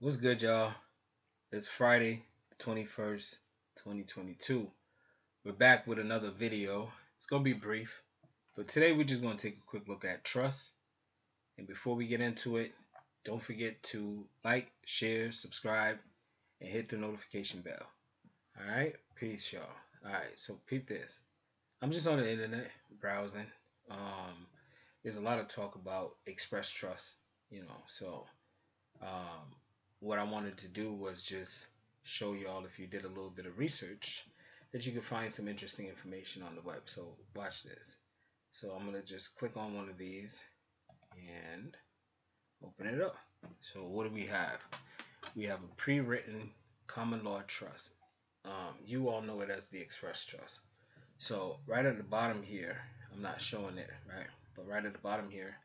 What's good, y'all? It's Friday, the 21st, 2022. We're back with another video. It's going to be brief, but today we're just going to take a quick look at trust. And before we get into it, don't forget to like, share, subscribe, and hit the notification bell. All right? Peace, y'all. All right, so peep this. I'm just on the internet browsing. Um, there's a lot of talk about express trust, so um, what I wanted to do was just show y'all, if you did a little bit of research, that you could find some interesting information on the web. So watch this. So I'm gonna just click on one of these and open it up. So what do we have? We have a pre-written common law trust. You all know it as the express trust. So right at the bottom here, I'm not showing it, right? But right at the bottom here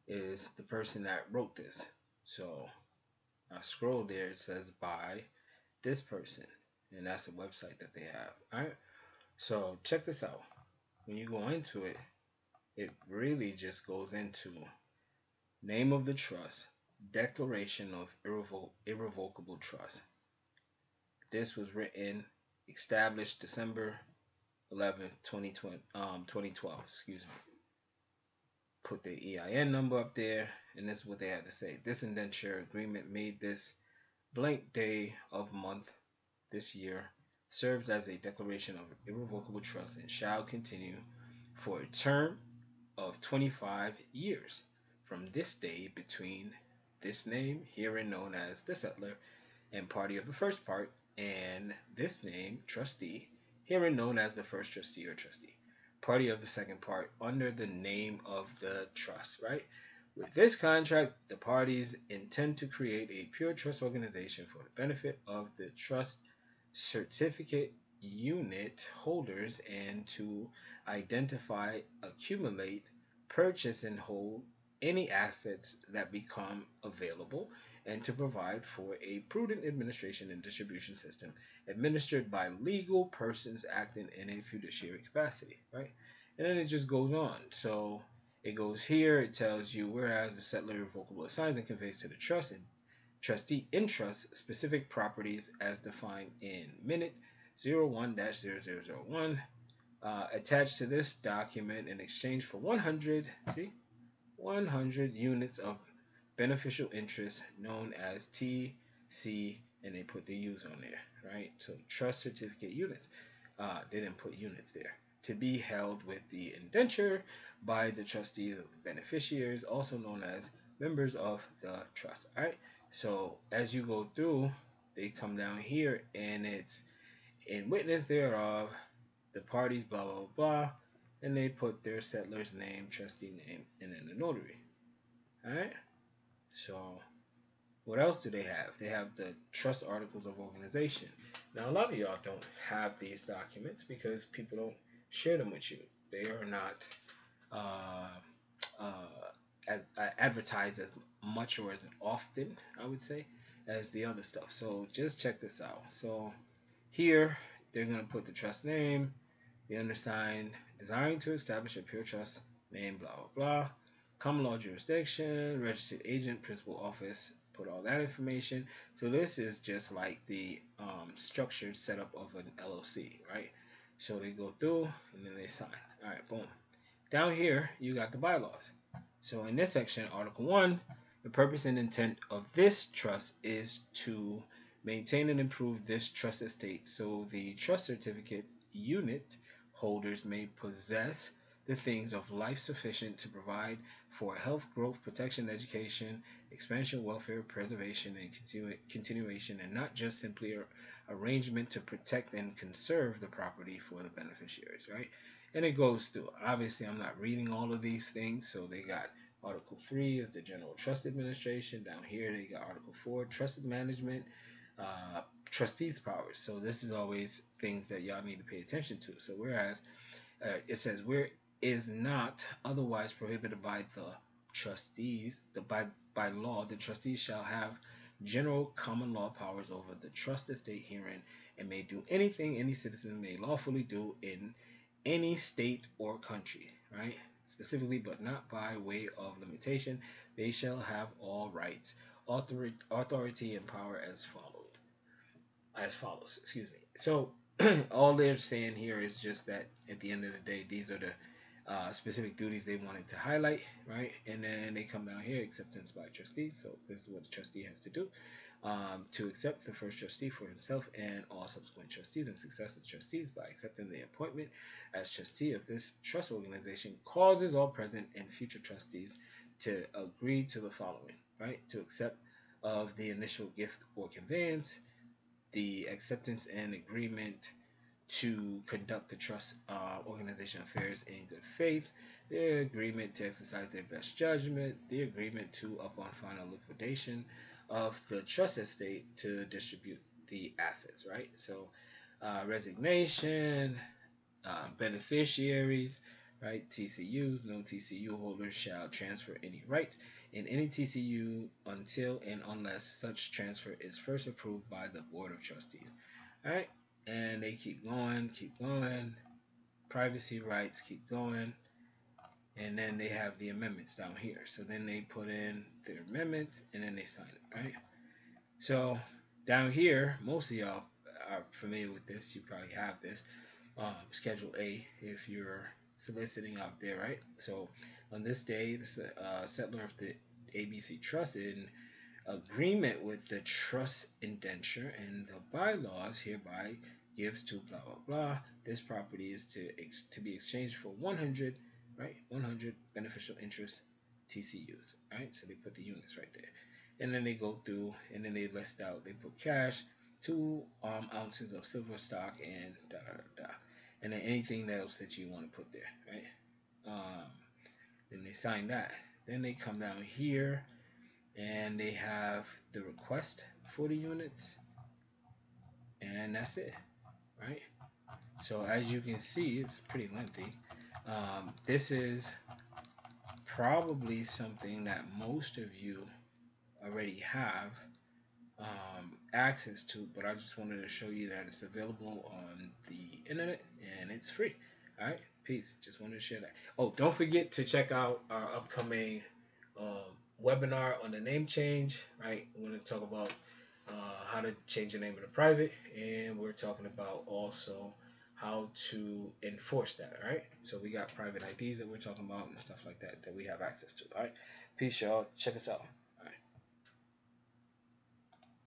is the person that wrote this. So I scroll there, it says by this person, and that's a website that they have. All right, so check this out. When you go into it, it really just goes into name of the trust, declaration of irrevocable trust. This was written, established December 11th, 2012. Excuse me. Put the EIN number up there, and this is what they had to say. This indenture agreement made this blank day of month this year serves as a declaration of irrevocable trust and shall continue for a term of 25 years from this day between this name, herein known as the settler and party of the first part, and this name, trustee, herein known as the first trustee or trustee, party of the second part, under the name of the trust, right? With this contract, the parties intend to create a pure trust organization for the benefit of the trust certificate unit holders and to identify, accumulate, purchase, and hold any assets that become available, and to provide for a prudent administration and distribution system administered by legal persons acting in a fiduciary capacity, right? And then it just goes on. So it goes here, it tells you, whereas the settler irrevocable assigns and conveys to the trust and trustee in trust specific properties as defined in minute 01-0001 attached to this document in exchange for 100 units of beneficial interest known as TC, and they put the U's on there, right? So trust certificate units. They didn't put units there. To be held with the indenture by the trustees of the beneficiaries, also known as members of the trust. All right. So as you go through, they come down here, and it's in witness thereof, the parties, blah blah blah, and they put their settler's name, trustee name, and then the notary. All right. So what else do they have? They have the trust articles of organization. Now a lot of y'all don't have these documents because people don't share them with you. They are not advertised as much or as often, I would say, as the other stuff. So just check this out. So here they're going to put the trust name, the undersigned, desiring to establish a pure trust name, blah blah blah, common law jurisdiction, registered agent, principal office, put all that information. So this is just like the structured setup of an LLC, right? So they go through and then they sign. All right, boom. Down here, you got the bylaws. So in this section, Article 1, the purpose and intent of this trust is to maintain and improve this trust estate so the trust certificate unit holders may possess the things of life sufficient to provide for health, growth, protection, education, expansion, welfare, preservation, and continuation, and not just simply arrangement to protect and conserve the property for the beneficiaries, right? And it goes through. Obviously, I'm not reading all of these things, so they got Article 3 is the General Trust Administration. Down here, they got Article 4, Trust Management, Trustees' Powers. So this is always things that y'all need to pay attention to. So whereas it says where is not otherwise prohibited by the trustees, by law, the trustees shall have general common law powers over the trust estate herein, and may do anything any citizen may lawfully do in any state or country, right? specifically, but not by way of limitation. They shall have all rights, authority, and power as follows. Excuse me. So all they're saying here is just that at the end of the day, these are the specific duties they wanted to highlight, right? And then they come down here, acceptance by trustee. So this is what the trustee has to do. To accept the first trustee for himself and all subsequent trustees and successive trustees by accepting the appointment as trustee of this trust organization causes all present and future trustees to agree to the following, right? To accept of the initial gift or conveyance, the acceptance and agreement to conduct the trust organization affairs in good faith, the agreement to exercise their best judgment, the agreement to, upon final liquidation of the trust estate, to distribute the assets, right? So, resignation, beneficiaries, right? TCUs, no TCU holders shall transfer any rights in any TCU until and unless such transfer is first approved by the Board of Trustees. All right, and they keep going. Privacy rights keep going, and then they have the amendments down here. So then they put in their amendments, and then they sign it, right? So down here, most of y'all are familiar with this. You probably have this. Schedule A if you're soliciting out there, right? So on this day, the settler of the ABC Trust, in agreement with the trust indenture and the bylaws, hereby gives to blah blah blah. This property is to be exchanged for 100, right? 100 beneficial interest TCUs, right? So they put the units right there, and then they go through and then they list out. They put cash, 2 ounces of silver stock, and da da da da, and then anything else that you want to put there, right? Then they sign that. Then they come down here and they have the request for the units, and that's it, right? So as you can see, it's pretty lengthy. This is probably something that most of you already have access to, but I just wanted to show you that it's available on the internet and it's free. All right, peace. Just wanted to share that. Oh, don't forget to check out our upcoming webinar on the name change. Right, we're going to talk about how to change your name in a private, and we're talking about also how to enforce that. All right, so we got private IDs that we're talking about and stuff like that that we have access to. All right, peace, y'all. Check us out.